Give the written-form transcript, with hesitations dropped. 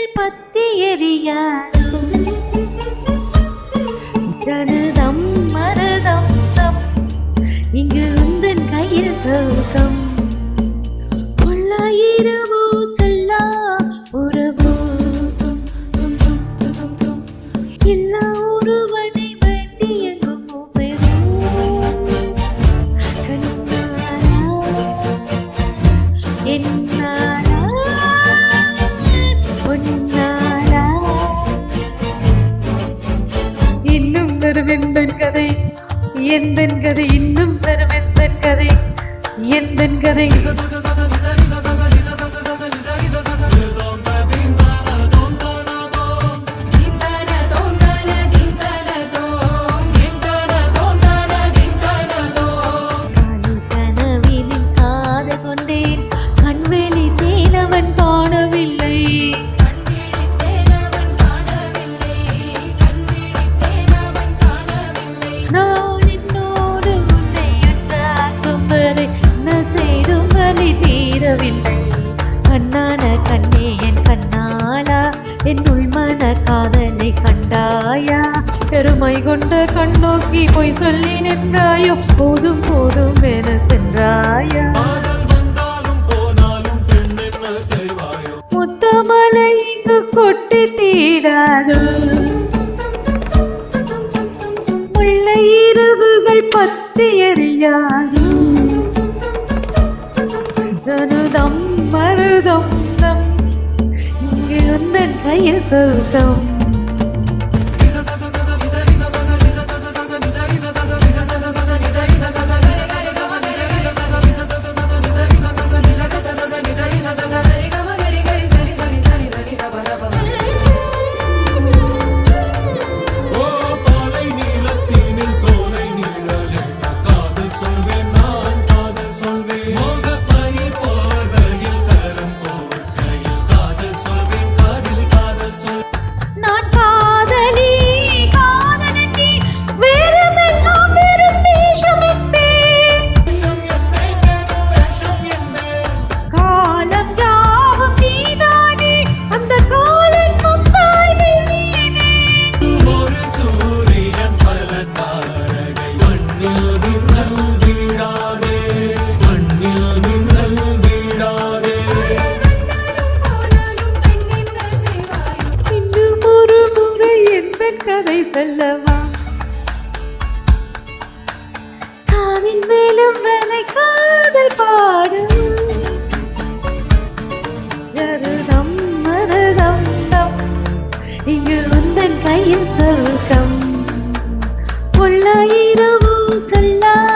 இரவுகள் பத்தி எரியாது ஜனதம் மரதம் தம் இங்கு உந்தன் கையில் சொர்க்கம் இரவு சொல்லா உறவு எல்லா ஒருவனை வேண்டி எங்கும் என்னாலா பொன்னாலா இன்னும் வரும் எந்தன் கதை எந்தன் கதை இன்னும் வரும் எந்தன் கதை எந்தன் கதை கண்ணான கண்ணே என் கண்ணாளா என் உள்மன காதலை கண்டாயா பெருமை கொண்ட கண்ணோக்கி போய் சொல்லி நின்றாயோ போதும் போதும் என சென்றாயா முத்தமலை இங்கு கொட்டி தீராது முல்லை இரவுகள் பத்தி எரியாது ஜனதம் மருதம் தம் இங்கு உந்தன் கையில் சொர்க்கம் கதை சொல்லவா காதின் மேலும் வரை காதல் பாடும் ஜருதம் மரதம் தம் இங்கு உந்தன் கையில் சொர்க்கம் உள்ள இரவு சொல்ல